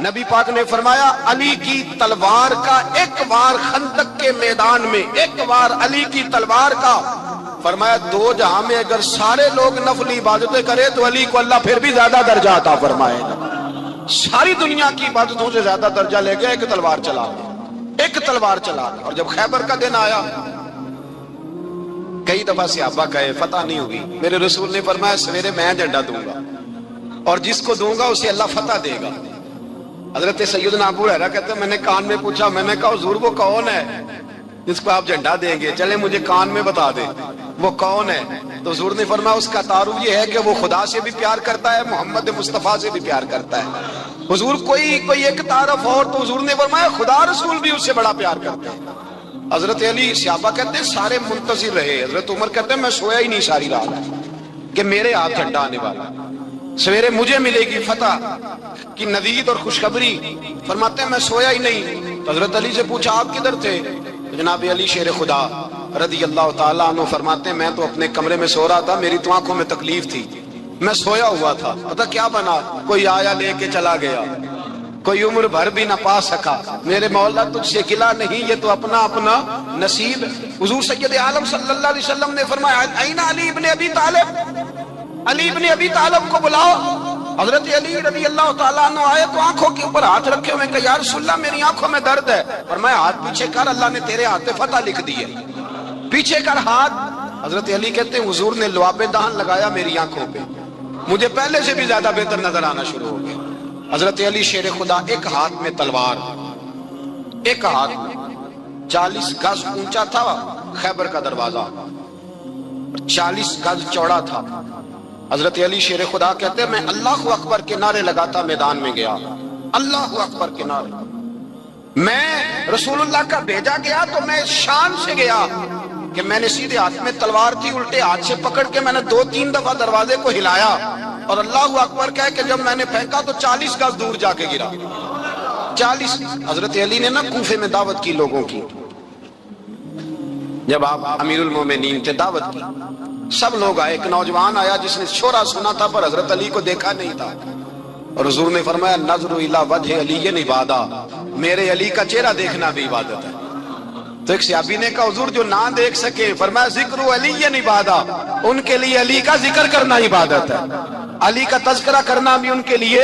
نبی پاک نے فرمایا علی کی تلوار کا ایک وار خندق کے میدان میں، ایک وار علی کی تلوار کا، فرمایا دو جہاں میں اگر سارے لوگ نفلی عبادتیں کرے تو علی کو اللہ پھر بھی زیادہ درجہ عطا فرمائے گا۔ ساری دنیا کی عبادتوں سے زیادہ درجہ لے گیا، ایک تلوار چلا گیا، ایک تلوار چلا گیا۔ اور جب خیبر کا دن آیا، کئی دفعہ صحابہ کہے فتح نہیں ہوگی، میرے رسول نے فرمایا سویرے میں جھنڈا دوں گا اور جس کو دوں گا اسے اللہ فتح دے گا۔ حضرت سیدنا ابو ہریرہ کہتے ہیں میں نے کان میں پوچھا، میں نے کہا حضور وہ کون ہے جس کو آپ جھنڈا دیں گے؟ چلے مجھے کان میں بتا دیں وہ کون ہے۔ تو حضور نے فرمایا اس کا تعارف یہ ہے کہ وہ خدا سے بھی پیار کرتا ہے، محمد مصطفیٰ سے بھی پیار کرتا ہے۔ حضور کوئی ایک تعارف اور، تو حضور نے فرمایا خدا رسول بھی اس سے بڑا پیار کرتے ہیں۔ حضرت علی، صحابہ کہتے ہیں سارے منتظر رہے۔ حضرت عمر کہتے ہیں میں سویا ہی نہیں ساری رات کہ میرے ہاتھ جھنڈا آنے والا، سویرے مجھے ملے گی فتح کی نوید اور خوشخبری۔ فرماتے ہیں میں سویا ہی نہیں۔ حضرت علی سے پوچھا آپ کدھر تھے؟ جناب علی شیر خدا رضی اللہ تعالیٰ عنہ فرماتے ہیں میں تو اپنے کمرے میں سو رہا تھا، میری تو آنکھوں میں تکلیف تھی، میں سویا ہوا تھا، پتہ کیا بنا، کوئی آیا لے کے چلا گیا، کوئی عمر بھر بھی نہ پا سکا۔ میرے مولا تجھ سے گلہ نہیں، یہ تو اپنا اپنا نصیب۔ حضور سید عالم صلی اللہ علیہ وسلم نے فرمایا این علی ابن ابی طالب، علی ابن ابی طالب کو بلاؤ۔ حضرت علی رضی اللہ تعالیٰ عنہ آئے تو آنکھوں کے اوپر ہاتھ رکھے ہوئے کہ یا رسول اللہ میری آنکھوں میں درد ہے۔ فرمایا ہاتھ پیچھے کر، اللہ نے تیرے ہاتھ پہ فتح لکھ دی ہے، پیچھے کر ہاتھ۔ حضرت علی کہتے ہیں حضور نے لعاب دہن لگایا میری آنکھوں پہ، مجھے پہلے سے بھی زیادہ بہتر نظر آنا شروع ہو گیا۔ حضرت علی شیر خدا ایک ہاتھ میں تلوار، ایک ہاتھ میں 40 گز اونچا تھا خیبر کا دروازہ، 40 گز چوڑا تھا۔ حضرت علی شیر خدا کہتے ہیں میں اللہ اکبر کے نعرے لگاتا میدان میں گیا، اللہ اکبر کے نعرے۔ میں رسول اللہ کا بھیجا گیا تو میں شان سے گیا کہ میں نے سیدھے ہاتھ میں تلوار تھی، الٹے ہاتھ سے پکڑ کے میں نے 2-3 دفعہ دروازے کو ہلایا اور اللہ اکبر کہہ کہ جب میں نے پھینکا تو 40 گز دور جا کے گرا، 40۔ حضرت علی نے نا کوفے میں دعوت کی لوگوں کی، جب آپ امیر المومنین تھے دعوت کی، سب لوگ آئے، ایک نوجوان آیا جس نے شورا سنا تھا پر حضرت علی کو دیکھا نہیں تھا، اور حضور نے فرمایا نظر الی وجہ علی عبادہ، میرے علی کا چہرہ دیکھنا بھی عبادت ہے۔ تو ایک صحابی نے کہا حضور جو نہ دیکھ سکے، فرمایا ذکر علی عبادہ، ان کے لیے علی کا ذکر کرنا عبادت ہے، علی کا تذکرہ کرنا بھی ان کے لیے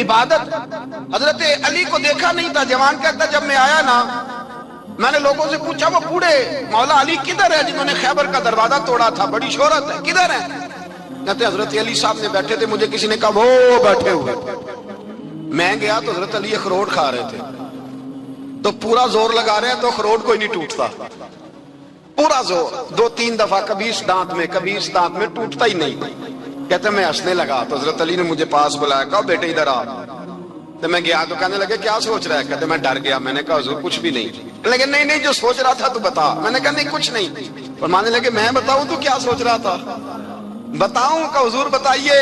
عبادت۔ حضرت علی کو دیکھا نہیں تھا، جوان کہتا جب میں آیا نا میں نے لوگوں سے پوچھا وہ بوڑھے مولا علی کدھر ہے جنہوں نے خیبر کا دروازہ توڑا تھا، بڑی شہرت ہے، کدھر ہے؟ کہتے حضرت علی صاحب نے بیٹھے تھے، مجھے کسی نے کہا وہ بیٹھے ہوئے۔ میں گیا تو حضرت علی اخروٹ کھا رہے تھے، تو پورا زور لگا رہے ہیں تو اخروٹ کوئی نہیں ٹوٹتا، پورا زور 2-3 دفعہ، کبھی اس دانت میں کبھی اس دانت میں، ٹوٹتا ہی نہیں۔ کہتے میں ہنسنے لگا تو حضرت علی نے مجھے پاس بلایا، کہا بیٹے ادھر آ۔ تو میں گیا تو کہنے لگے کیا سوچ رہا ہے؟ کہتے میں ڈر گیا، میں نے کہا حضور کچھ بھی نہیں۔ لیکن نہیں جو سوچ رہا تھا تو بتا۔ میں نے کہا نہیں کچھ نہیں۔ فرمانے لگے میں بتاؤں تو کیا سوچ رہا تھا؟ بتاؤں کہ حضور بتائیے۔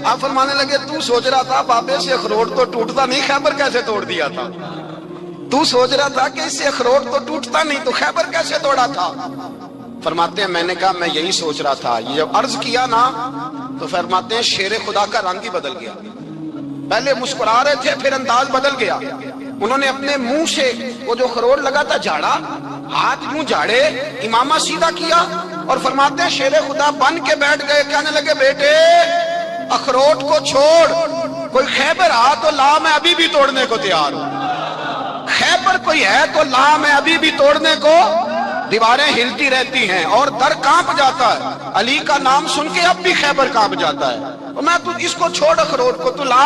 آپ فرمانے لگے تو سوچ رہا تھا بابے سے اخروٹ تو ٹوٹتا نہیں، خیبر کیسے توڑ دیا تھا؟ تو سوچ رہا تھا کہ اس سے اخروٹ تو ٹوٹتا نہیں تو خیبر کیسے توڑا تھا؟ فرماتے ہیں میں نے کہا میں یہی سوچ رہا تھا۔ یہ جب عرض کیا نا تو فرماتے ہیں شیر خدا کا رنگ ہی بدل گیا، پہلے مسکرا رہے تھے پھر انداز بدل گیا۔ انہوں نے اپنے منہ سے وہ جو خروٹ لگا تھا جھاڑا، ہاتھ یوں جھاڑے، امامہ سیدھا کیا اور فرماتے ہیں شیر خدا بن کے بیٹھ گئے، کہنے لگے بیٹے اخروٹ کو چھوڑ، کوئی خیبر آ تو لا میں ابھی بھی توڑنے کو تیار ہوں، خیبر کوئی ہے تو لا میں ابھی بھی توڑنے کو۔ دیواریں ہلتی رہتی ہیں اور در کانپ جاتا ہے، علی کا نام سن کے اب بھی خیبر کانپ جاتا ہے، میں تو اس کو چھوڑ اخروٹ کو تو لا۔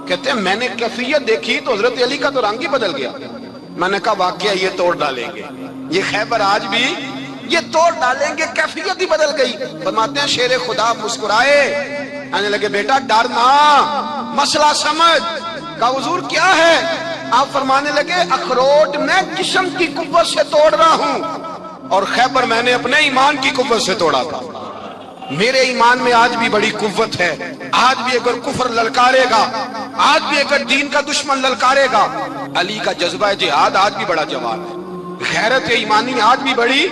کہتے ہیں میں نے کیفیت دیکھی تو حضرت علی کا تو رنگ ہی بدل گیا۔ میں نے کہا واقعہ یہ توڑ ڈالیں گے، یہ خیبر آج بھی یہ توڑ ڈالیں گے، کیفیت ہی بدل گئی۔ فرماتے ہیں شیر خدا مسکرائے، کہنے لگے بیٹا ڈرنا، مسئلہ سمجھ۔ کہا حضور کیا ہے؟ آپ فرمانے لگے اخروٹ میں جسم کی قوت سے توڑ رہا ہوں اور خیبر میں نے اپنے ایمان کی قوت سے توڑا تھا۔ میرے ایمان میں آج بھی بڑی قوت ہے، آج بھی اگر کفر للکارے گا، آج بھی اگر دین کا دشمن للکارے گا، علی کا جذبہ جہاد آج بھی بڑا جوان ہے، غیرت ایمانی آج بھی بڑی،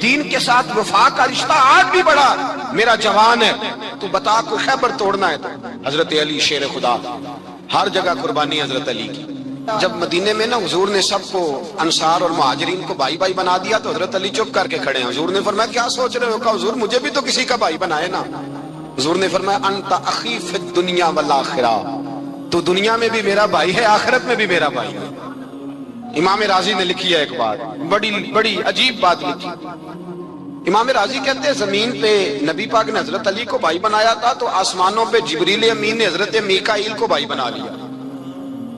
دین کے ساتھ وفا کا رشتہ آج بھی بڑا میرا جوان ہے۔ تو بتا کو خیبر توڑنا ہے تو حضرت علی شیر خدا ہر جگہ قربانی حضرت علی کی۔ جب مدینے میں نا حضور نے سب کو انصار اور مہاجرین کو بھائی بھائی بنا دیا تو حضرت علی چپ کر کے کھڑے ہیں۔ حضور نے فرمایا کیا سوچ رہے ہو؟ کہا حضور مجھے بھی تو کسی کا بھائی بنائے نا۔ حضور نے فرمایا انت اخی فی الدنیا والآخرہ، تو دنیا میں بھی میرا بھائی ہے، آخرت میں بھی میرا بھائی ہے۔ امام راضی نے لکھی ہے ایک بات، بڑی عجیب بات لکھی۔ امام راضی کہتے ہیں زمین پہ نبی پاک نے حضرت علی کو بھائی بنایا تھا تو آسمانوں پہ جبریل امین نے حضرت میکائیل کو بھائی بنا لیا۔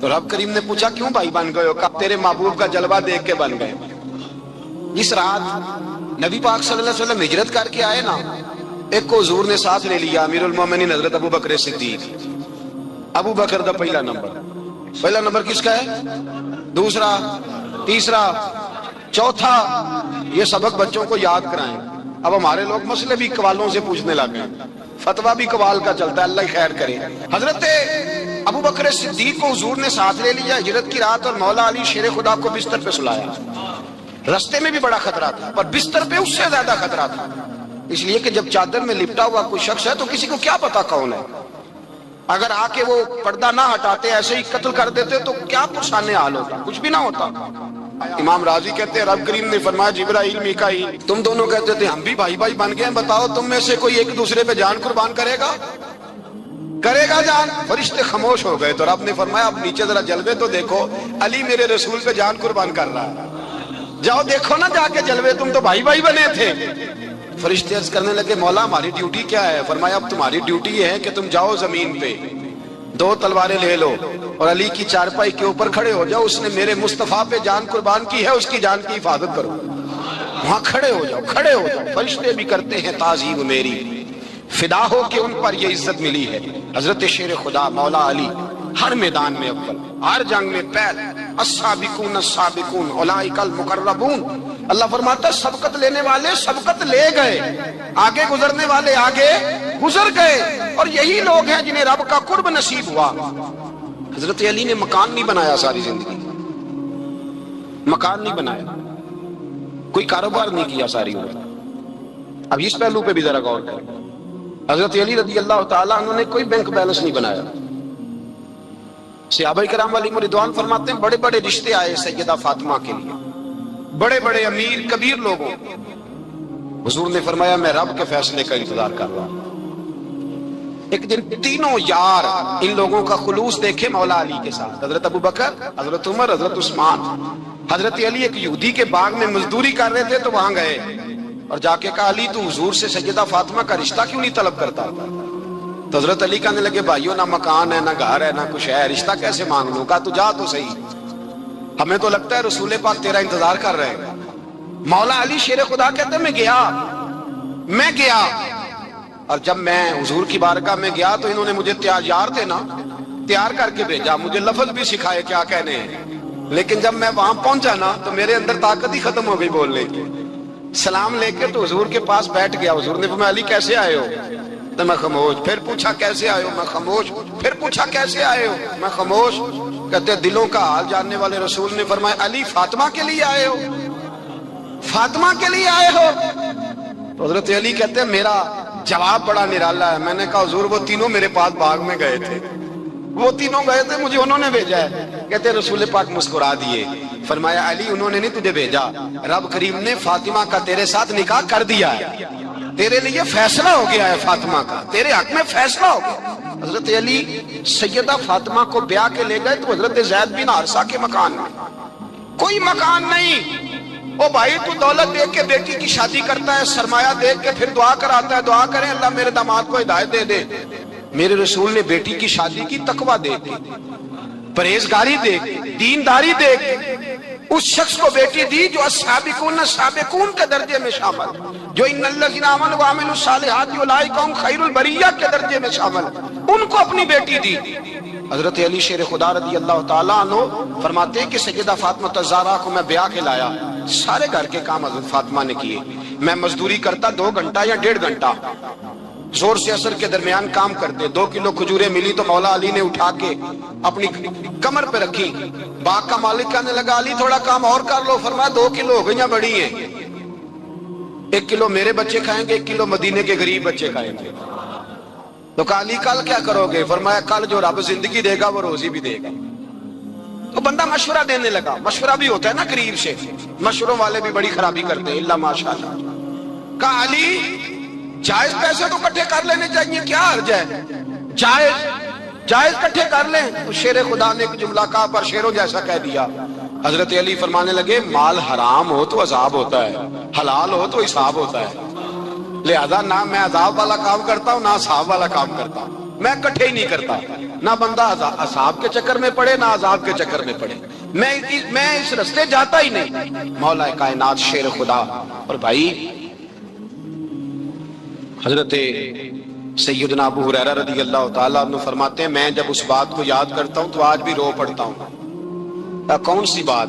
تو رب کریم نے پوچھا کیوں بھائی بن گئے ہو؟ کہا تیرے محبوب کا جلوہ دیکھ کے بن گئے۔ اس رات نبی پاک صلی اللہ علیہ وسلم ہجرت کر کے آئے نا، ایک کو حضور نے ساتھ لے لیا، امیر المومنین حضرت ابو بکر صدیق۔ ابو بکر دا پہلا نمبر کس کا ہے؟ دوسرا، تیسرا، چوتھا۔ یہ سبق بچوں کو یاد کرائیں۔ اب ہمارے لوگ مسئلے بھی قوالوں سے پوچھنے لگے ہیں، فتویٰ بھی قوال کا چلتا ہے، اللہ خیر کرے۔ حضرت ابو بکر صدیق کو حضور نے ساتھ لے لیا ہجرت کی رات، اور مولا علی شیر خدا کو بستر پہ سلایا۔ رستے میں بھی بڑا خطرہ تھا پر بستر پہ اس سے زیادہ خطرہ تھا، اس لیے کہ جب چادر میں لپٹا ہوا کوئی شخص ہے تو کسی کو کیا پتا کون ہے، اگر آ کے وہ پردہ نہ ہٹاتے ایسے ہی قتل کر دیتے تو کیا پرسانے حال ہوتا، کچھ بھی نہ ہوتا۔ امام راضی کہتے ہیں رب کریم نے فرمایا جبرائیل میکائیل تم دونوں کہتے تھے ہم بھی بھائی بھائی بن گئے، بتاؤ تم میں سے کوئی ایک دوسرے پہ جان قربان کرے گا جان؟ فرشتے خاموش ہو گئے تو رب نے فرمایا اب نیچے ذرا جلوے تو دیکھو، علی میرے رسول پہ جان قربان کر رہا ہے، جاؤ دیکھو نا جا کے جلوے، تم تو بھائی بھائی بنے تھے۔ فرشتے عرض کرنے لگے مولا ہماری ڈیوٹی کیا ہے؟ فرمایا اب تمہاری ڈیوٹی یہ ہے کہ تم جاؤ زمین پہ، دو تلواریں لے لو اور علی کی چارپائی کے اوپر کھڑے ہو جاؤ، اس نے میرے مصطفیٰ پہ جان قربان کی ہے، اس کی جان کی حفاظت کرو۔ وہاں کھڑے ہو جاؤ۔ فرشتے بھی کرتے ہیں تعظیم میری، فدا ہو کہ ان پر یہ عزت ملی ہے۔ حضرت شیر خدا مولا علی ہر میدان میں اول، ہر جنگ میں پہل، السابقون السابقون اولئک المقربون۔ اللہ فرماتا ہے سبقت لینے والے سبقت لے گئے، آگے گزرنے والے آگے گزر گئے، اور یہی لوگ ہیں جنہیں رب کا قرب نصیب ہوا۔ حضرت علی نے مکان نہیں بنایا، ساری زندگی مکان نہیں بنایا، کوئی کاروبار نہیں کیا ساری عمر۔ اب اس پہلو پہ بھی ذرا غور کریں، حضرت علی رضی اللہ تعالیٰ عنہ نے کوئی بینک بیلنس نہیں بنایا۔ صحابہ کرام علیہم رضوان فرماتے ہیں بڑے بڑے رشتے آئے سیدہ فاطمہ کے لیے، بڑے بڑے امیر کبیر لوگوں، حضور نے فرمایا میں رب کے فیصلے کا انتظار کر رہا ہوں۔ ایک دن تینوں یار ان لوگوں کا خلوص دیکھے مولا علی کے ساتھ، حضرت ابو بکر، حضرت عمر، حضرت عثمان۔ حضرت علی ایک یہودی کے باغ میں مزدوری کر رہے تھے تو وہاں گئے اور جا کے کہا علی تو حضور سے سیدہ فاطمہ کا رشتہ کیوں نہیں طلب کرتا؟ تو حضرت علی کہنے لگے بھائیو نہ مکان ہے، نہ گھر ہے، نہ کچھ ہے، رشتہ کیسے مانگ لوں؟ کہا تو جا تو صحیح، ہمیں تو لگتا ہے رسول پاک تیرا انتظار کر رہے ہیں۔ مولا علی شیر خدا کہتے میں گیا اور جب میں حضور کی بارگاہ میں گیا تو انہوں نے مجھے یار تھے نا، تیار کر کے بھیجا، مجھے لفظ بھی سکھائے کیا کہنے ہیں، لیکن جب میں وہاں پہنچا نا تو میرے اندر طاقت ہی ختم ہو گئی بولنے کی۔ سلام لے کے تو حضور کے پاس بیٹھ گیا، حضور نے فرمایا علی کیسے آئے ہو؟ تو میں خاموش، پھر پوچھا کیسے آئے ہو؟ میں خاموش، پھر پوچھا کیسے آئے ہو؟ میں خاموش۔ کہتے دلوں کا حال جاننے والے رسول نے فرمایا علی فاطمہ کے لیے آئے ہو؟ فاطمہ کے لیے آئے ہو؟ تو حضرت علی کہتے ہیں میرا جواب بڑا نرالا ہے۔ میں نے کہا حضور وہ تینوں میرے پاس باغ میں گئے تھے، وہ تینوں گئے تھے، مجھے انہوں نے بھیجا ہے۔ کہتے رسول پاک مسکرا دیے، فرمایا علی انہوں نے نہیں تجھے بھیجا، رب کریم نے فاطمہ کا تیرے ساتھ نکاح کر دیا ہے، تیرے لیے فیصلہ ہو گیا ہے، فاطمہ کا تیرے حق میں فیصلہ ہو گیا۔ حضرت علی سیدہ فاطمہ کو بیاہ کے لے گئے تو حضرت زید بن حارثہ کے مکان میں، کوئی مکان نہیں۔ او بھائی تو دولت دیکھ کے بیٹی کی شادی کرتا ہے، سرمایہ دیکھ کے پھر دعا کراتا ہے، دعا کریں اللہ میرے داماد کو ہدایت دے دے۔ میرے رسول نے بیٹی کی شادی کی تقوی دیکھ کے، پرہیزگاری دیکھ کے، دینداری دیکھ کے، اس شخص کو بیٹی دی جو السابقون السابقون کے درجے میں شامل، جو ان الذین آمنوا وعملوا الصالحات اولئک هم خیر البریہ کے درجے میں شامل، ان کو اپنی بیٹی دی۔ حضرت علی شیر خدا رضی اللہ تعالیٰ عنہ فرماتے ہیں کہ سیدہ فاطمہ الزہرا کو میں بیاہ کے لایا، سارے گھر کے کام حضرت فاطمہ نے کیے، میں مزدوری کرتا 2 گھنٹہ یا 1.5 گھنٹہ، زور سے عصر کے درمیان کام کرتے، 2 کلو کھجوریں ملی تو مولا علی نے اٹھا کے اپنی کمر پہ رکھی، باغ کا مالک کہنے لگا علی تھوڑا کام اور کر لو، فرمایا 2 کلو ہو گئیں بڑی ہیں، 1 کلو میرے بچے کھائیں گے، 1 کلو مدینے کے غریب بچے کھائیں گے۔ تو کہا علی کل کیا کرو گے؟ فرمایا کل جو رب زندگی دے گا وہ روزی بھی دے گا۔ تو بندہ مشورہ دینے لگا، مشورہ بھی ہوتا ہے نا قریب سے، مشوروں والے بھی بڑی خرابی کرتے ہیں اللہ ماشاءاللہ۔ کہا علی جائز پیسے تو اکٹھے کر لینے چاہیے، کیا حرج ہے؟ جائز اکٹھے کر لیں۔ تو شیر خدا نے ایک جملہ کہا پر شیروں جیسا کہہ دیا۔ حضرت علی فرمانے لگے مال حرام ہو تو عذاب ہوتا ہے، حلال ہو تو حساب ہوتا ہے، لہذا نہ میں عذاب والا کام کرتا ہوں نہ حساب والا کام کرتا ہوں، میں اکٹھے ہی نہیں کرتا، نہ بندہ عذاب کے چکر میں پڑے نہ عذاب کے چکر میں پڑے، میں اس رستے جاتا ہی نہیں۔ مولا کائنات شیر خدا۔ اور بھائی حضرت سیدنا ابو ہریرہ رضی اللہ تعالیٰ عنہ فرماتے ہیں میں جب اس بات کو یاد کرتا ہوں تو آج بھی رو پڑتا ہوں۔ کون سی بات؟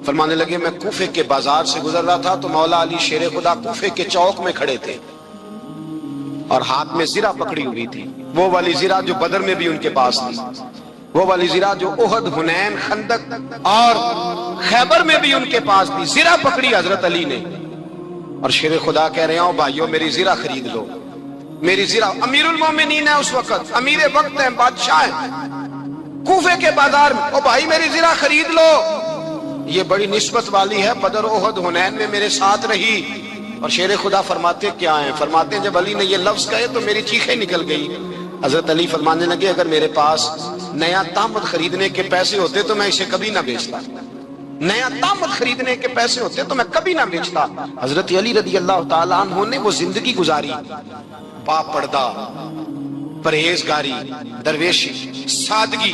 فرمانے لگے میں کوفے کے بازار سے گزر رہا تھا تو مولا علی شیر خدا کوفے کے چوک میں کھڑے تھے اور ہاتھ میں زرہ پکڑی ہوئی تھی، وہ والی زرہ جو بدر میں بھی ان کے پاس تھی، وہ والی زرہ جو احد، حنین، خندق اور خیبر میں بھی ان کے پاس تھی۔ زرہ پکڑی حضرت علی نے اور شیر خدا کہہ رہے ہوں بھائیو میری زرہ خرید لو، میری زرہ۔ امیر المومنین ہے اس وقت، امیر وقت ہیں، بادشاہ ہیں، کوفے کے بازار میں، او بھائی میری زرہ خرید لو۔ یہ بڑی نسبت والی ہے، بدر، احد، حنین میں میرے ساتھ رہی۔ اور شیر خدا فرماتے کیا ہیں؟ فرماتے ہیں جب علی نے یہ لفظ کہے تو میری چیخیں نکل گئی۔ حضرت علی فرمانے لگے اگر میرے پاس نیا تامت خریدنے کے پیسے ہوتے تو میں اسے کبھی نہ بیچتا، نیا تامت خریدنے کے پیسے ہوتے تو میں کبھی نہ بیچتا۔ حضرت علی رضی اللہ تعالیٰ عنہ نے وہ زندگی گزاری، پاک پردہ، پرہیزگاری، درویشی، سادگی،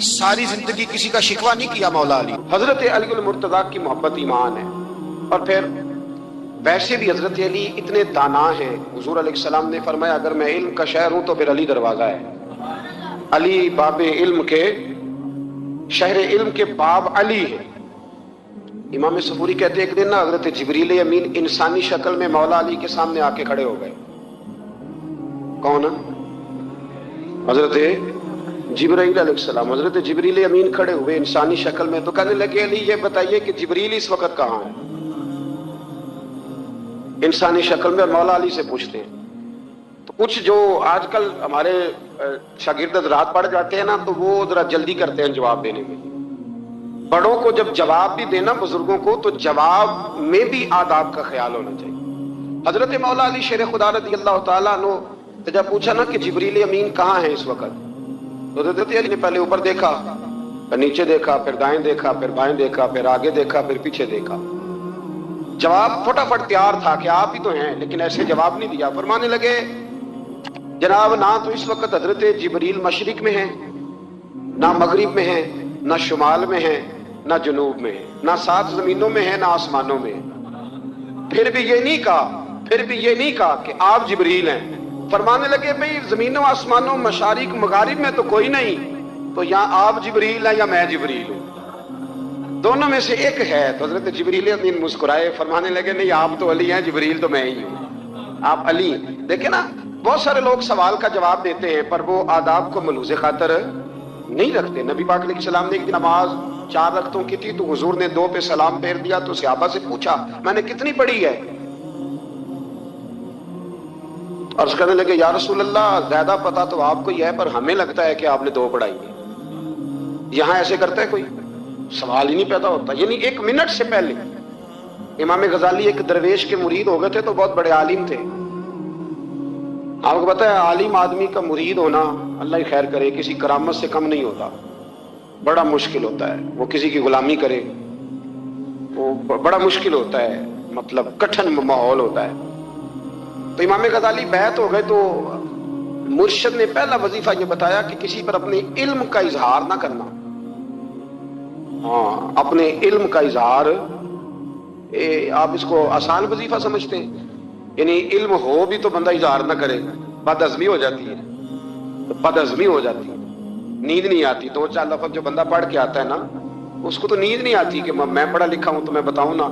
ساری زندگی کسی کا شکوہ نہیں کیا مولا علی۔ حضرت علی المرتضیٰ کی محبت ایمان ہے۔ اور پھر ویسے بھی حضرت علی اتنے دانا ہیں، حضور علیہ السلام نے فرمایا اگر میں علم کا شہر ہوں تو پھر علی دروازہ ہے۔ علی باب علم کے، شہر علم کے باب علی ہے۔ امام صفوری کہتے ہیں ایک دن نا حضرت جبریل امین انسانی شکل میں مولا علی کے سامنے آ کے کھڑے ہو گئے۔ کون؟ حضرت جبرائیل علیہ السلام۔ حضرت جبریل امین کھڑے ہوئے انسانی شکل میں تو کہنے لگے علی یہ بتائیے کہ جبریل اس وقت کہاں ہے؟ انسانی شکل میں، اور مولا علی سے پوچھتے ہیں۔ تو کچھ جو آج کل ہمارے شاگرد حضرات پڑھ جاتے ہیں نا تو وہ ذرا جلدی کرتے ہیں جواب دینے میں۔ بڑوں کو جب جواب بھی دینا، بزرگوں کو، تو جواب میں بھی آداب کا خیال ہونا چاہیے۔ حضرت مولا علی شیر خدا رضی اللہ تعالیٰ عنہ جب پوچھا نا کہ جبریل امین کہاں ہے اس وقت، تو حضرت علی نے پہلے اوپر دیکھا، پھر نیچے دیکھا، پھر دائیں دیکھا، پھر بائیں دیکھا، پھر آگے دیکھا، پھر پیچھے دیکھا۔ جواب فٹافٹ تیار تھا کہ آپ ہی تو ہیں، لیکن ایسے جواب نہیں دیا۔ فرمانے لگے جناب نہ تو اس وقت حضرت جبریل مشرق میں ہیں، نہ مغرب میں ہیں، نہ شمال میں ہیں، نہ جنوب میں ہیں، نہ 7 زمینوں میں ہیں، نہ آسمانوں میں ہیں۔ پھر بھی یہ نہیں کہا کہ آپ جبریل ہیں۔ فرمانے لگے بھئی زمینوں آسمانوں مشارق مغارب میں تو کوئی نہیں، تو یا آپ جبریل ہیں یا میں جبریل ہوں، دونوں میں سے ایک ہے۔ تو حضرت جبریل امین مسکرائے، فرمانے لگے نہیں آپ تو علی ہیں، جبریل تو میں ہی ہوں، آپ علی ہیں۔ دیکھیں نا بہت سارے لوگ سوال کا جواب دیتے ہیں پر وہ آداب کو ملحوظ خاطر نہیں رکھتے۔ نبی پاک علیہ السلام نے ایک دن نماز 4 رکعتوں کی تھی تو حضور نے 2 پہ سلام پھیر دیا تو صحابہ سے پوچھا میں نے کتنی پڑھی ہے؟ عرض کرنے لگے یا رسول اللہ زیادہ پتا تو آپ کو ہی ہے پر ہمیں لگتا ہے کہ آپ نے 2 پڑھائی ہے۔ یہاں ایسے کرتا ہے کوئی؟ سوال ہی نہیں پیدا ہوتا۔ یعنی 1 منٹ سے پہلے امام غزالی ایک درویش کے مرید ہو گئے تھے تو بہت بڑے عالم تھے۔ آپ کو پتا ہے عالم آدمی کا مرید ہونا اللہ ہی خیر کرے کسی کرامت سے کم نہیں ہوتا، بڑا مشکل ہوتا ہے۔ وہ کسی کی غلامی کرے وہ بڑا مشکل ہوتا ہے، مطلب کٹھن ماحول ہوتا ہے۔ تو امام غزالی بیعت ہو گئے تو مرشد نے پہلا وظیفہ یہ بتایا کہ کسی پر اپنے علم کا اظہار نہ کرنا۔ ہاں اپنے علم کا اظہار، آپ اس کو آسان وظیفہ سمجھتے ہیں، یعنی علم ہو بھی تو بندہ اظہار نہ کرے، بد ہضمی ہو جاتی ہے، بد ہضمی ہو جاتی ہے، نیند نہیں آتی۔ 2-4 لفظ جو بندہ پڑھ کے آتا ہے نا اس کو تو نیند نہیں آتی کہ میں پڑھا لکھا ہوں تو میں بتاؤں نا۔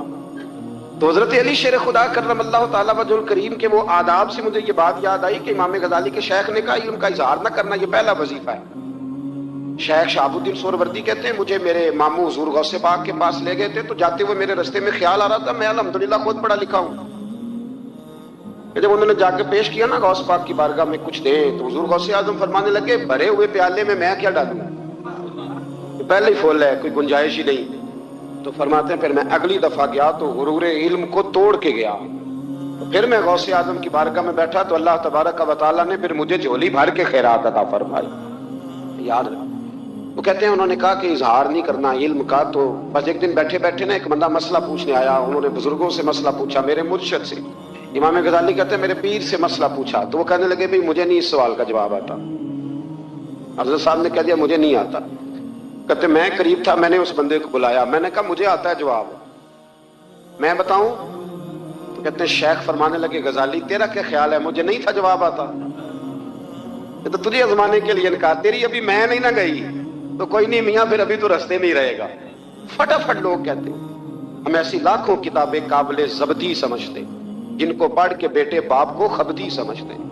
تو حضرت علی شیر خدا کرم اللہ تعالیٰ وجہ الکریم کے وہ آداب سے مجھے یہ بات یاد آئی کہ امام غزالی کے شیخ نے کہا علم کا اظہار نہ کرنا یہ پہلا وظیفہ ہے۔ شیخ شہاب الدین سہروردی کہتے ہیں مجھے میرے ماموں حضور غوث پاک کے پاس لے گئے تھے تو جاتے ہوئے میرے رستے میں خیال آ رہا تھا میں الحمدللہ خود پڑھا لکھا ہوں، کہ جب انہوں نے جا کے پیش کیا نا غوث پاک کی بارگاہ میں کچھ دیں، تو حضور غوث اعظم فرمانے لگے بھرے ہوئے پیالے میں کیا ڈالوں، پہلے ہی فول ہے، کوئی گنجائش ہی نہیں۔ تو فرماتے ہیں پھر میں اگلی دفعہ گیا تو غرور علم کو توڑ کے گیا، تو پھر میں غوث اعظم کی بارگاہ میں بیٹھا تو اللہ تبارک و تعالیٰ نے پھر مجھے جھولی بھر کے خیرات عطا فرمائی۔ یاد رکھ، وہ کہتے ہیں انہوں نے کہا کہ اظہار نہیں کرنا علم کا، تو بس ایک دن بیٹھے بیٹھے نا ایک بندہ مسئلہ پوچھنے آیا، انہوں نے بزرگوں سے مسئلہ پوچھا، میرے مرشد سے، امام غزالی کہتے ہیں میرے پیر سے مسئلہ پوچھا، تو وہ کہنے لگے بھئی مجھے نہیں اس سوال کا جواب آتا۔ حضرت صاحب نے کہہ دیا مجھے نہیں آتا، کہتے میں قریب تھا، میں نے اس بندے کو بلایا، میں نے کہا مجھے آتا ہے جواب، میں بتاؤں؟ تو کہتے ہیں شیخ فرمانے لگے غزالی تیرا کیا خیال ہے، مجھے نہیں تھا جواب آتا، یہ تو تجھے آزمانے کے لیے انکار، تیری ابھی میں نہیں نہ گئی تو کوئی نہیں میاں، پھر ابھی تو رستے میں ہی رہے گا۔ فٹافٹ لوگ کہتے ہیں ہم ایسی لاکھوں کتابیں قابل ضبطی سمجھتے جن کو پڑھ کے بیٹے باپ کو خبتی سمجھتے ہیں۔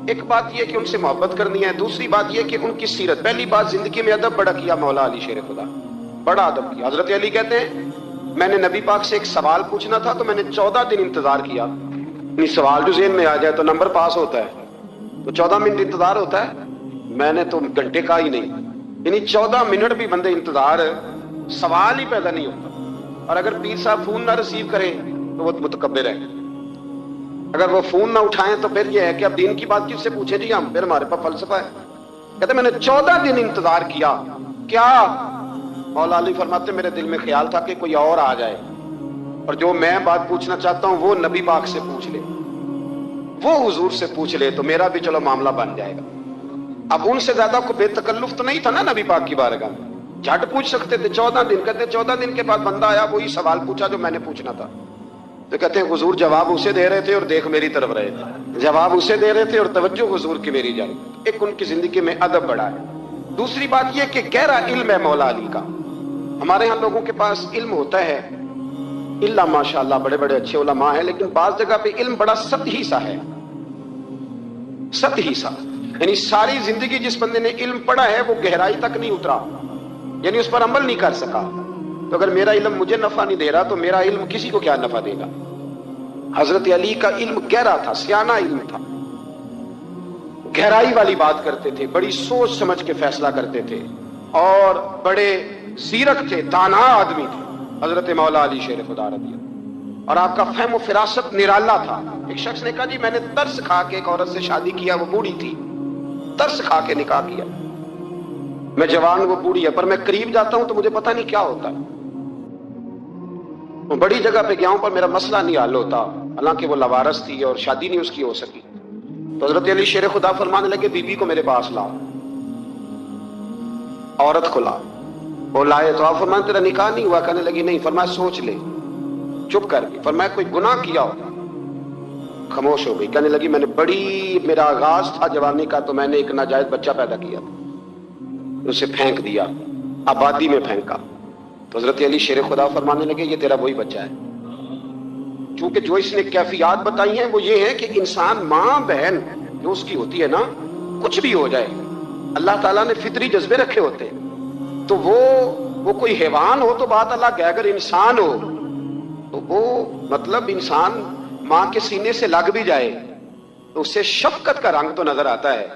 ایک بات یہ کہ ان سے محبت کرنی ہے، دوسری بات یہ کہ ان کی سیرت، پہلی بات زندگی میں ادب بڑا کیا مولا علی شیر خدا، بڑا ادب کیا۔ حضرت علی کہتے ہیں میں نے نبی پاک سے ایک سوال پوچھنا تھا تو میں نے 14 دن انتظار کیا، یعنی سوال جو ذہن میں آ جائے تو نمبر پاس ہوتا ہے، تو 14 منٹ انتظار ہوتا ہے، میں نے تو گھنٹے کا ہی نہیں، یعنی 14 منٹ بھی بندے انتظار، سوال ہی پیدا نہیں ہوتا۔ اور اگر پیر صاحب فون نہ ریسیو کریں تو وہ متکبر ہے، اگر وہ فون نہ اٹھائیں تو پھر یہ ہے کہ اب دین کی بات کس سے پوچھیں جی ہم، پھر ہمارے پاس فلسفہ ہے۔ کہتے میں نے 14 دن انتظار کیا، کیا؟ مولا علی فرماتے میرے دل میں خیال تھا کہ کوئی اور آ جائے اور جو میں بات پوچھنا چاہتا ہوں وہ نبی پاک سے پوچھ لے، وہ حضور سے پوچھ لے تو میرا بھی چلو معاملہ بن جائے گا۔ اب ان سے زیادہ کو بے تکلف تو نہیں تھا نا نبی پاک کی بارگاہ میں، جھٹ پوچھ سکتے تھے 14 دن۔ کہتے 14 دن کے بعد بندہ آیا، وہی سوال پوچھا جو میں نے پوچھنا تھا، تو کہتے ہیں حضور جواب اسے دے رہے تھے اور دیکھ میری طرف رہے تھے، جواب اسے دے رہے تھے اور توجہ حضور کی میری جانب۔ ایک ان کی زندگی میں ادب بڑا ہے، دوسری بات یہ کہ گہرا علم ہے مولا علی کا۔ ہمارے ہاں لوگوں کے پاس علم ہوتا ہے، اللہ ماشاءاللہ بڑے بڑے اچھے علماء ہیں، لیکن بعض جگہ پہ علم بڑا سطحی سا ہے، سطحی سا، یعنی ساری زندگی جس بندے نے علم پڑھا ہے وہ گہرائی تک نہیں اترا، یعنی اس پر عمل نہیں کر سکا۔ تو اگر میرا علم مجھے نفع نہیں دے رہا تو میرا علم کسی کو کیا نفع دے گا؟ حضرت علی کا علم گہرا تھا، سیانہ علم تھا، گہرائی والی بات کرتے تھے، بڑی سوچ سمجھ کے فیصلہ کرتے تھے، اور بڑے زیرک تھے، دانا آدمی تھے حضرت مولا علی شیر خدا رضی اللہ۔ اور آپ کا فہم و فراست نرالا تھا۔ ایک شخص نے کہا جی میں نے ترس کھا کے ایک عورت سے شادی کیا، وہ بوڑھی تھی، ترس کھا کے نکاح کیا، میں جوان وہ بوڑھی ہے، پر میں قریب جاتا ہوں تو مجھے پتہ نہیں کیا ہوتا ہے، بڑی جگہ پہ گیا ہوں پر میرا مسئلہ نہیں حل ہوتا، حالانکہ وہ لوارث تھی اور شادی نہیں اس کی ہو سکی۔ تو حضرت علی شیر خدا فرمانے لگے بی بی کو میرے پاس لاؤ، عورت کو لاؤ، وہ لائے تو آپ فرمانے تیرا نکاح نہیں ہوا؟ کہنے لگی نہیں۔ فرمایا سوچ لے، چپ کر گئی۔ فرمایا کوئی گناہ کیا ہو؟ خاموش ہو گئی۔ کہنے لگی میں نے میرا آغاز تھا جوانی کا تو میں نے ایک ناجائز بچہ پیدا کیا تھا، اسے پھینک دیا، آبادی میں پھینکا۔ تو حضرت علی شیر خدا فرمانے لگے یہ تیرا وہی بچہ ہے، چونکہ جو اس نے کیفیات بتائی ہیں وہ یہ ہے کہ انسان ماں بہن جو اس کی ہوتی ہے نا، کچھ بھی ہو جائے اللہ تعالیٰ نے فطری جذبے رکھے ہوتے ہیں، تو وہ کوئی حیوان ہو تو بات الگ ہے، اگر انسان ہو تو وہ مطلب انسان ماں کے سینے سے لگ بھی جائے تو اس سے شفقت کا رنگ تو نظر آتا ہے،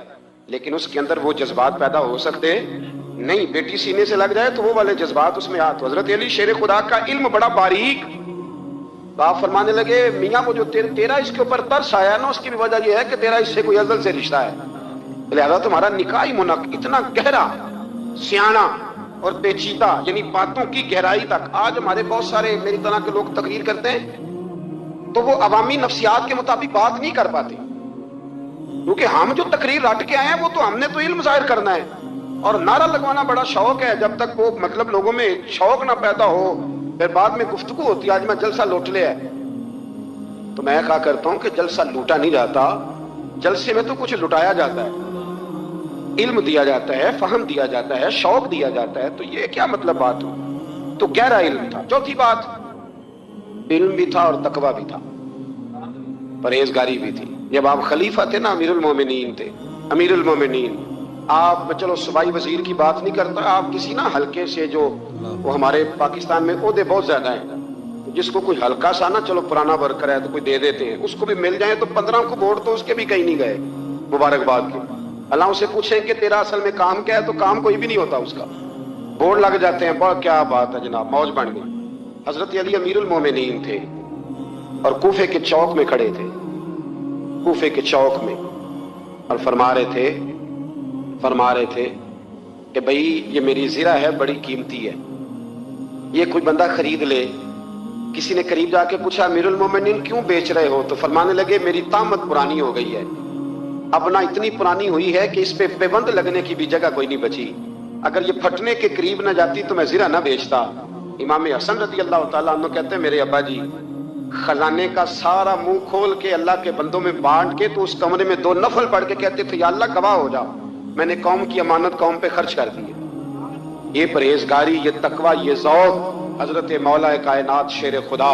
لیکن اس کے اندر وہ جذبات پیدا ہو سکتے نہیں۔ بیٹی سینے سے لگ جائے تو وہ والے جذبات اس میں تو حضرت علی شیر خدا کا علم بڑا باریک۔ تو آپ فرمانے لگے میاں وہ جو تیرا اس کے اوپر ترس آیا نا، اس کی بھی وجہ یہ ہے کہ تیرا اس سے کوئی ازل سے رشتہ ہے، لہذا تمہارا نکاح منعقد اتنا گہرا، سیاںہ اور پیچیدہ، یعنی باتوں کی گہرائی تک۔ آج ہمارے بہت سارے میری طرح کے لوگ تقریر کرتے ہیں تو وہ عوامی نفسیات کے مطابق بات نہیں کر پاتے، کیونکہ ہم جو تقریر رٹ کے آئے ہیں وہ تو ہم نے تو علم ظاہر کرنا ہے، اور نعرہ لگوانا بڑا شوق ہے، جب تک وہ مطلب لوگوں میں شوق نہ پیدا ہو پھر بعد میں گفتگو ہوتی ہے آج میں جلسہ لوٹ لیا ہے۔ تو میں کہا کرتا ہوں کہ جلسہ لوٹا نہیں جاتا، جلسے میں تو کچھ لٹایا جاتا ہے، علم دیا جاتا ہے، فہم دیا جاتا ہے، شوق دیا جاتا ہے، تو یہ کیا مطلب بات ہو؟ تو گہرا علم تھا۔ چوتھی بات، علم بھی تھا اور تقویٰ بھی تھا، پرہیزگاری بھی تھی۔ جب آپ خلیفہ تھے نا، امیر المومنین تھے، امیر المومنین، آپ چلو صوبائی وزیر کی بات نہیں کرتا، آپ کسی نا حلقے سے جو وہ ہمارے پاکستان میں عہدے بہت زیادہ ہیں، جس کو کوئی ہلکا سا نا چلو پرانا ورکر ہے تو کوئی دے دیتے ہیں، اس کو بھی مل جائے تو 15 کو ووٹ تو اس کے بھی کہیں نہیں گئے مبارکباد کے۔ اللہ اسے پوچھیں کہ تیرا اصل میں کام کیا ہے تو کام کوئی بھی نہیں ہوتا اس کا، بورڈ لگ جاتے ہیں، بڑا کیا بات ہے جناب، موج بن گئی۔ حضرت علی امیر المومنین تھے اور کوفے کے چوک میں کھڑے تھے، کوفے کے چوک میں، اور فرما رہے تھے کہ بھئی یہ میری زرہ ہے، بڑی قیمتی ہے، یہ کوئی بندہ خرید لے۔ کسی نے قریب جا کے پوچھا امیر المومنین کیوں بیچ رہے ہو؟ تو فرمانے لگے میری طامت پرانی ہو گئی ہے، اب نہ اتنی پرانی ہوئی ہے کہ اس پہ پیبند لگنے کی بھی جگہ کوئی نہیں بچی، اگر یہ پھٹنے کے قریب نہ جاتی تو میں زرہ نہ بیچتا۔ امام حسن رضی اللہ تعالیٰ عنہ کہتے ہیں میرے ابا جی خزانے کا سارا منہ کھول کے اللہ کے بندوں میں بانٹ کے تو اس کمرے میں 2 نفل پڑھ کے کہتے تھے یا اللہ گواہ ہو جا، میں نے قوم کی امانت قوم پہ خرچ کر دی ہے۔ یہ پرہیزگاری، یہ تقوی، یہ ذوق حضرت مولا کائنات شیر خدا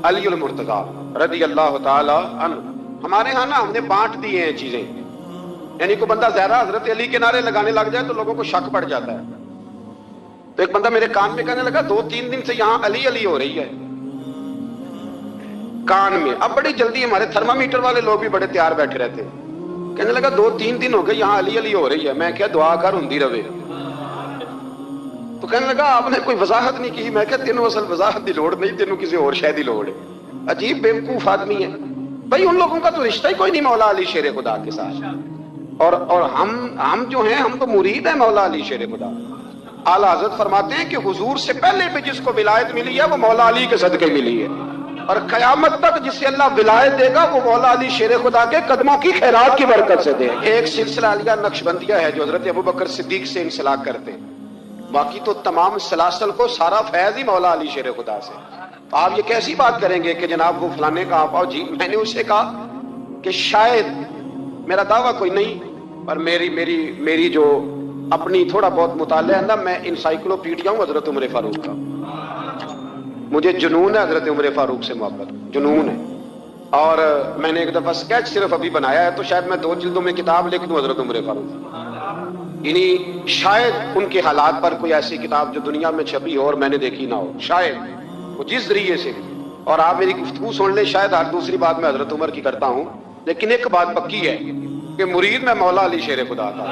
علی المرتضیٰ رضی اللہ تعالی عنہ۔ ہمارے ہاں نا ہم نے بانٹ دی ہیں چیزیں، یعنی کوئی بندہ زہرا حضرت علی کے نعرے لگانے لگ جائے تو لوگوں کو شک پڑ جاتا ہے۔ تو ایک بندہ میرے کان میں کہنے لگا 2-3 دن سے یہاں علی علی ہو رہی ہے کان میں۔ اب بڑی جلدی ہمارے تھرمامیٹر والے لوگ بھی بڑے تیار بیٹھے رہتے ہیں، کہنے لگا 2-3 دن ہو گئے یہاں علی علی ہو رہی ہے۔ میں کیا دعا کر ہندی رہے، تو کہنے لگا آپ نے کوئی وضاحت نہیں کی۔ میں کہا تینوں اصل وضاحت دی لوڑ نہیں، تینوں کسی اور شے دی لوڑ ہے۔ عجیب بیوقوف آدمی ہے بھائی، ان لوگوں کا تو رشتہ ہی کوئی نہیں مولا علی شیر خدا کے ساتھ، اور ہم جو ہیں ہم تو مرید ہیں مولا علی شیر خدا۔ اعلیٰ حضرت فرماتے ہیں کہ حضور سے پہلے بھی جس کو ولایت ملی ہے وہ مولا علی کے صدقے ملی ہے، اور قیامت تک جسے اللہ ولایت دے گا وہ مولا علی شیر خدا کے قدموں کی خیرات کی برکت سے دے۔ ایک سلسلہ علیہ نقشبندیہ ہے جو حضرت ابوبکر صدیق سے انسلاک کرتے ہیں، باقی تو تمام سلاسل کو سارا فیض ہی مولا علی شیر خدا سے۔ آپ یہ کیسی بات کریں گے کہ جناب وہ فلانے کا آپ آؤ جی؟ میں نے اس سے کہا کہ شاید میرا دعویٰ کوئی نہیں، پر میری جو اپنی تھوڑا بہت مطالعہ ہے نا، میں انسائکلوپیڈیا ہوں حضرت عمر فاروق کا، مجھے جنون ہے حضرت عمر فاروق سے محبت، جنون ہے۔ اور میں نے ایک دفعہ سکیچ صرف ابھی بنایا ہے، تو شاید میں 2 جلدوں میں کتاب لکھ دوں حضرت عمر فاروق، یعنی شاید ان کے حالات پر کوئی ایسی کتاب جو دنیا میں چھپی ہو اور میں نے دیکھی نہ ہو، شاید وہ جس ذریعے سے۔ اور آپ میری گفتگو سن لیں، شاید ہر دوسری بات میں حضرت عمر کی کرتا ہوں، لیکن ایک بات پکی ہے کہ مرید میں مولا علی شیر خدا تھا،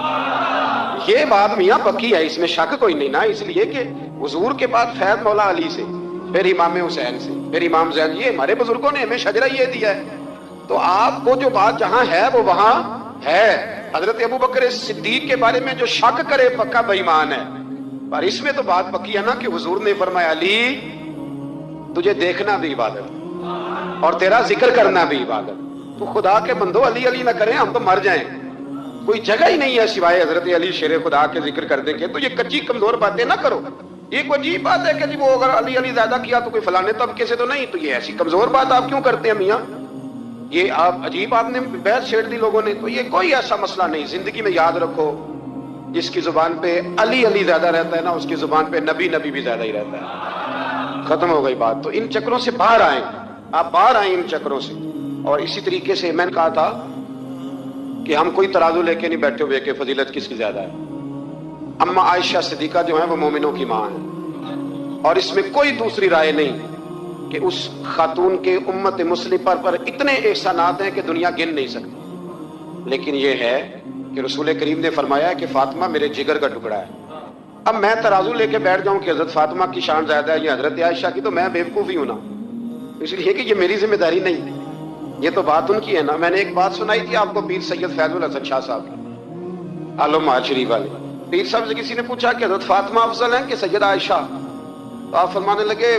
یہ بات میاں پکی ہے، اس میں شک کوئی نہیں نا، اس لیے کہ حضور کے بعد فیض مولا علی سے، پھر امام حسین سے، پھر امام زین، یہ ہمارے بزرگوں نے ہمیں شجرہ یہ دیا ہے۔ تو آپ کو جو بات جہاں ہے وہ وہاں ہے۔ حضرت ابوبکر صدیق کے بارے میں جو شک کرے پکا بے ایمان ہے، پر اس میں تو بات پکی ہے نا کہ حضور نے فرمایا علی تجھے دیکھنا بھی عبادت اور تیرا ذکر کرنا بھی عبادت۔ تو خدا کے بندو علی علی نہ کریں، ہم تو مر جائیں، کوئی جگہ ہی نہیں ہے سوائے حضرت علی شیر خدا کے ذکر کر دیں گے۔ تو یہ کچی کمزور باتیں نہ کرو، یہ کوئی عجیب بات ہے کہ جی وہ اگر علی علی زیادہ کیا تو کوئی فلانے طبقے سے تو نہیں، تو یہ ایسی کمزور بات آپ کیوں کرتے ہیں میاں؟ یہ آپ عجیب آپ نے بحث چھیڑ دی لوگوں نے۔ تو یہ کوئی ایسا مسئلہ نہیں، زندگی میں یاد رکھو جس کی زبان پہ علی علی زیادہ رہتا ہے نا، اس کی زبان پہ نبی نبی بھی زیادہ ہی رہتا ہے، ختم ہو گئی بات۔ تو ان چکروں سے باہر آئیں، آپ باہر آئیں ان چکروں سے۔ اور اسی طریقے سے میں نے کہا تھا کہ ہم کوئی ترازو لے کے نہیں بیٹھے ہوئے کہ فضیلت کس کی زیادہ ہے۔ اما عائشہ صدیقہ جو ہیں وہ مومنوں کی ماں ہیں، اور اس میں کوئی دوسری رائے نہیں کہ اس خاتون کے امت مسلمہ پر اتنے احسانات ہیں کہ دنیا گن نہیں سکتی، لیکن یہ ہے کہ رسول کریم نے فرمایا ہے کہ فاطمہ میرے جگر کا ٹکڑا ہے۔ اب میں ترازو لے کے بیٹھ جاؤں کہ حضرت فاطمہ کی شان زیادہ ہے یا حضرت عائشہ کی، تو میں بیوقوف ہی ہوں نا، اس لیے کہ یہ میری ذمہ داری نہیں، یہ تو بات ان کی ہے نا۔ میں نے ایک بات سنائی تھی آپ کو پیر سید فیض الحسن شاہ صاحب کی، عالم شریف والے پیر صاحب سے کسی نے پوچھا کہ حضرت فاطمہ افضل ہیں کہ سیدہ عائشہ؟ تو آپ فرمانے لگے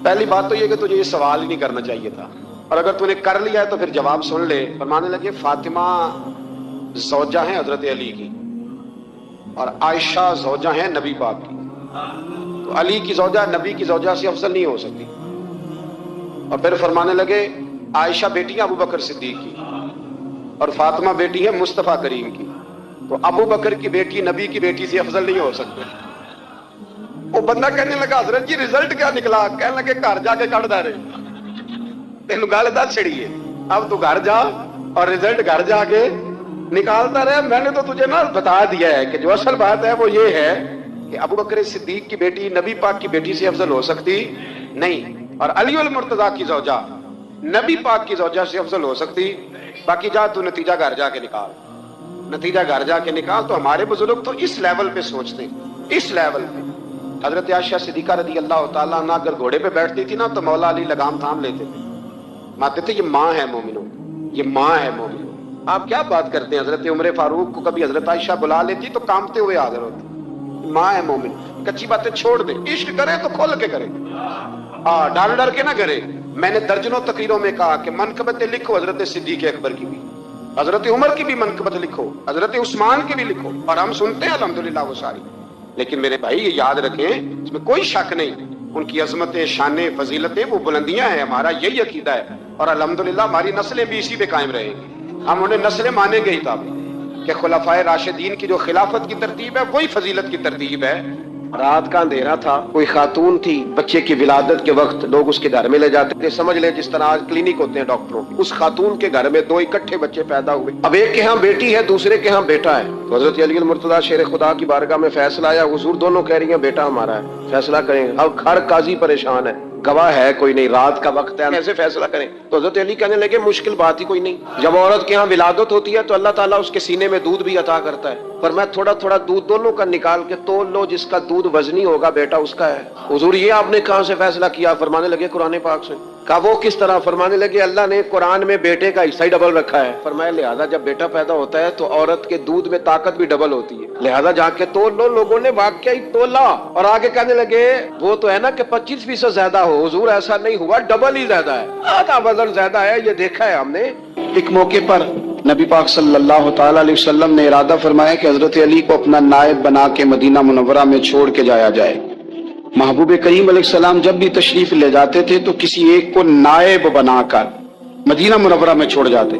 پہلی بات تو یہ کہ تجھے یہ سوال ہی نہیں کرنا چاہیے تھا، اور اگر تو نے کر لیا ہے تو پھر جواب سن لے۔ فرمانے لگے فاطمہ زوجہ ہیں حضرت علی کی، اور عائشہ زوجہ ہیں نبی پاک کی، تو علی کی زوجہ نبی کی زوجہ سے افضل نہیں ہو سکتی۔ اور پھر فرمانے لگے عائشہ بیٹی ہے ابو بکر صدیق کی، اور فاطمہ بیٹی ہے مصطفیٰ کریم کی، تو ابو بکر کی بیٹی نبی کی بیٹی سے افضل نہیں ہو سکتے۔ وہ بندہ کہنے لگا حضرت جی رزلٹ کیا نکلا؟ کہنے لگے گھر جا کے کٹ دے رہے، تینوں گل دس چھڑی ہے، اب تو گھر جا اور رزلٹ گھر جا کے نکالتا رہے۔ میں نے تو تجھے نا بتا دیا ہے کہ جو اصل بات ہے وہ یہ ہے کہ ابو بکر صدیق کی بیٹی نبی پاک کی بیٹی سے افضل ہو سکتی نہیں. اور علی المرتضیٰ کی زوجہ نبی پاک کی زوجہ سے افضل ہو سکتی؟ باقی جا تو نتیجہ گھر جا کے نکال، نتیجہ گھر جا کے نکال. تو ہمارے بزرگ تو اس لیول پہ سوچتے، اس لیول پہ. حضرت عائشہ صدیقہ رضی اللہ تعالیٰ عنہ اگر گھوڑے پہ بیٹھتی تھی نا تو مولا علی لگام تھام لیتے تھے، مانتے تھے یہ ماں ہے مومنوں، یہ ماں ہے مومنوں. آپ کیا بات کرتے ہیں؟ حضرت عمر فاروق کو کبھی حضرت عائشہ بلا لیتی تو کانپتے ہوئے حاضر ہوتی. ماں ہے مومن. کچی باتیں چھوڑ دے، عشق کرے تو کھول کے کرے، ڈر ڈر کے نہ کرے. میں نے درجنوں تقریروں میں کہا کہ منقبتیں لکھو حضرت صدیق اکبر کی بھی، حضرت عمر کی بھی منقبت لکھو، حضرت عثمان کی بھی لکھو، اور ہم سنتے ہیں الحمدللہ وہ ساری. لیکن میرے بھائی یہ یاد رکھیں، اس میں کوئی شک نہیں، ان کی عظمتیں، شانیں، فضیلتیں، وہ بلندیاں ہیں. ہمارا یہی عقیدہ ہے، اور الحمدللہ ہماری نسلیں بھی اسی پہ قائم رہیں گی. ہم انہیں نسلیں مانیں گے ہی تب کہ خلفائے راشدین کی جو خلافت کی ترتیب ہے وہی فضیلت کی ترتیب ہے. رات کا اندھیرا تھا، کوئی خاتون تھی، بچے کی ولادت کے وقت لوگ اس کے گھر میں لے جاتے تھے. سمجھ لیں جس طرح آج کلینک ہوتے ہیں ڈاکٹروں کے. اس خاتون کے گھر میں 2 اکٹھے بچے پیدا ہوئے. اب ایک کے ہاں بیٹی ہے، دوسرے کے ہاں بیٹا ہے. تو حضرت علی المرتضیٰ شیر خدا کی بارگاہ میں فیصلہ آیا. حضور دونوں کہہ رہی ہیں بیٹا ہمارا ہے، فیصلہ کریں. اب ہر قاضی پریشان ہے، گواہ ہے کوئی نہیں، رات کا وقت ہے، ایسے فیصلہ کریں. تو حضرت علی کہنے لگے مشکل بات ہی کوئی نہیں. جب عورت کے ہاں ولادت ہوتی ہے تو اللہ تعالیٰ اس کے سینے میں دودھ بھی عطا کرتا ہے. پر میں تھوڑا تھوڑا دودھ دونوں کا نکال کے تول لو، جس کا دودھ وزنی ہوگا بیٹا اس کا ہے. حضور یہ آپ نے کہاں سے فیصلہ کیا؟ فرمانے لگے قرآن پاک سے. کہا وہ کس طرح؟ فرمانے لگے اللہ نے قرآن میں بیٹے کا حصہ ہی ڈبل رکھا ہے. فرمایا لہذا جب بیٹا پیدا ہوتا ہے تو عورت کے دودھ میں طاقت بھی ڈبل ہوتی ہے، لہذا جا کے تول لو. لوگوں نے واقعی تولا اور آگے کہنے لگے وہ تو ہے نا کہ 25% زیادہ ہو. حضور ایسا نہیں ہوا، ڈبل ہی زیادہ ہے، آدھا وزن زیادہ ہے. یہ دیکھا ہے ہم نے. ایک موقع پر نبی پاک صلی اللہ تعالی علیہ وسلم نے ارادہ فرمایا کہ حضرت علی کو اپنا نائب بنا کے مدینہ منورہ میں چھوڑ کے جایا جائے. محبوب کریم علیہ السلام جب بھی تشریف لے جاتے تھے تو کسی ایک کو نائب بنا کر مدینہ منورہ میں چھوڑ جاتے.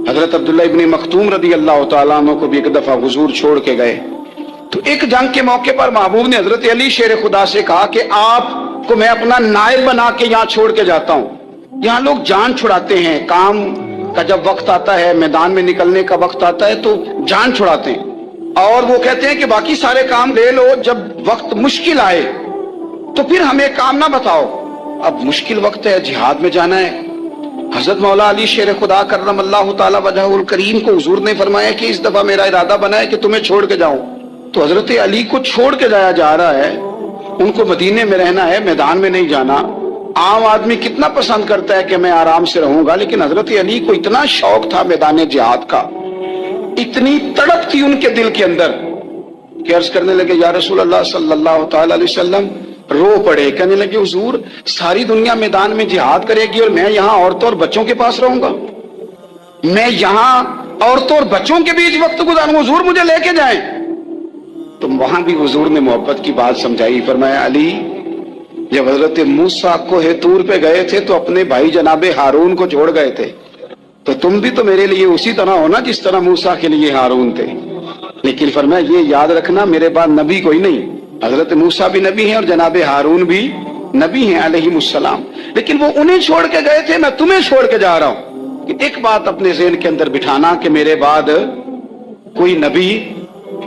حضرت عبداللہ ابن مختوم رضی اللہ تعالیٰ عنہ کو بھی ایک دفعہ حضور چھوڑ کے گئے. تو ایک جنگ کے موقع پر محبوب نے حضرت علی شیر خدا سے کہا کہ آپ کو میں اپنا نائب بنا کے یہاں چھوڑ کے جاتا ہوں. یہاں لوگ جان چھڑاتے ہیں، کام کا جب وقت آتا ہے، میدان میں نکلنے کا وقت آتا ہے تو جان چھڑاتے ہیں، اور وہ کہتے ہیں کہ باقی سارے کام لے لو، جب وقت مشکل آئے تو پھر ہمیں کام نہ بتاؤ. اب مشکل وقت ہے، جہاد میں جانا ہے. حضرت مولا علی شیر خدا کرم اللہ تعالی وجہہ الکریم کو حضور نے فرمایا کہ اس دفعہ میرا ارادہ بنا ہے کہ تمہیں چھوڑ کے جاؤں. تو حضرت علی کو چھوڑ کے جایا جا رہا ہے، ان کو مدینے میں رہنا ہے، میدان میں نہیں جانا. عام آدمی کتنا پسند کرتا ہے کہ میں آرام سے رہوں گا، لیکن حضرت علی کو اتنا شوق تھا میدان جہاد کا، اتنی تڑپ تھی ان کے دل کے اندر کہ عرض کرنے لگے یا رسول اللہ صلی اللہ تعالی علیہ وسلم. رو پڑے، کہنے لگے حضور ساری دنیا میدان میں جہاد کرے گی اور میں یہاں عورتوں اور بچوں کے پاس رہوں گا، میں یہاں عورتوں اور بچوں کے بیچ وقت گزاروں، حضور مجھے لے کے جائیں. تو وہاں بھی حضور نے محبت کی بات سمجھائی. فرمایا علی جب حضرت موسیٰ کوہ طور پہ گئے تھے تو اپنے بھائی جناب ہارون کو چھوڑ گئے تھے، تو تم بھی تو میرے لیے اسی طرح ہونا جس طرح موسیٰ کے لیے ہارون تھے. لیکن فرمایا یہ یاد رکھنا میرے بعد نبی کوئی نہیں. حضرت موسیٰ بھی نبی ہیں اور جناب ہارون بھی نبی ہیں علیہ السلام، لیکن وہ انہیں چھوڑ کے گئے تھے، میں تمہیں چھوڑ کے جا رہا ہوں. کہ ایک بات اپنے ذہن کے اندر بٹھانا کہ میرے بعد کوئی نبی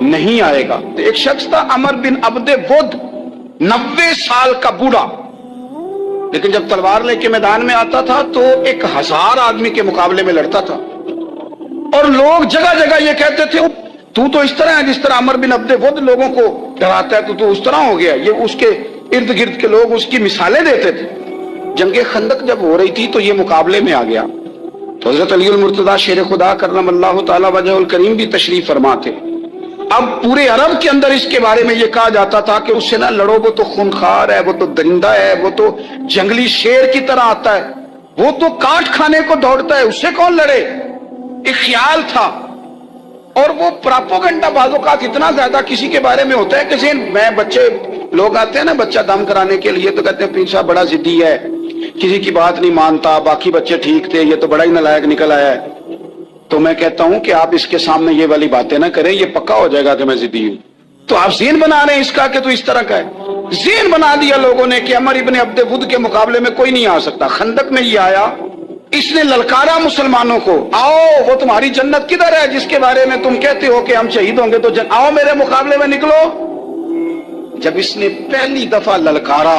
نہیں آئے گا. تو ایک شخص تھا عمر بن عبد ود، 90 سال کا بوڑھا، لیکن جب تلوار لے کے میدان میں آتا تھا تو 1000 آدمی کے مقابلے میں لڑتا تھا. اور لوگ جگہ جگہ یہ کہتے تھے تو اس طرح ہے جس طرح عمر بن عبد ود لوگوں کو ڈراتا ہے، تو اس طرح ہو گیا. یہ اس کے ارد گرد کے لوگ اس کی مثالیں دیتے تھے. جنگ خندق جب ہو رہی تھی تو یہ مقابلے میں آ گیا. تو حضرت علی المرتضیٰ شیر خدا کرم اللہ تعالی وجہ الکریم بھی تشریف فرما تھے. اب پورے عرب کے اندر اس کے بارے میں یہ کہا جاتا تھا کہ اس سے نہ لڑو، وہ تو خونخوار ہے، وہ تو درندہ ہے، وہ تو جنگلی شیر کی طرح آتا ہے، وہ تو کاٹ کھانے کو دوڑتا ہے، اس سے کون لڑے. ایک خیال تھا. اور وہ پراپوگنڈا بعض اوقات اتنا زیادہ کسی کے بارے میں ہوتا ہے کہ میں بچے لوگ آتے ہیں نا بچہ دم کرانے کے لیے تو کہتے ہیں پیر صاحب بڑا ضدی ہے، کسی کی بات نہیں مانتا، باقی بچے ٹھیک تھے، یہ تو بڑا ہی نالائق نکل آیا ہے. تو میں کہتا ہوں کہ آپ اس کے سامنے یہ والی باتیں نہ کریں، یہ پکا ہو جائے گا کہ میں ضدی ہوں. تو آپ ذہن بنا رہے ہیں اس کا کہ تو اس طرح کا ہے. ذہن بنا دیا لوگوں نے کہ عمر ابن عبد ود کے مقابلے میں کوئی نہیں آ سکتا. خندق میں یہ آیا، اس نے للکارا مسلمانوں کو، آؤ وہ تمہاری جنت کدھر ہے جس کے بارے میں تم کہتے ہو کہ ہم شہید ہوں گے، تو آؤ میرے مقابلے میں نکلو. جب اس نے پہلی دفعہ للکارا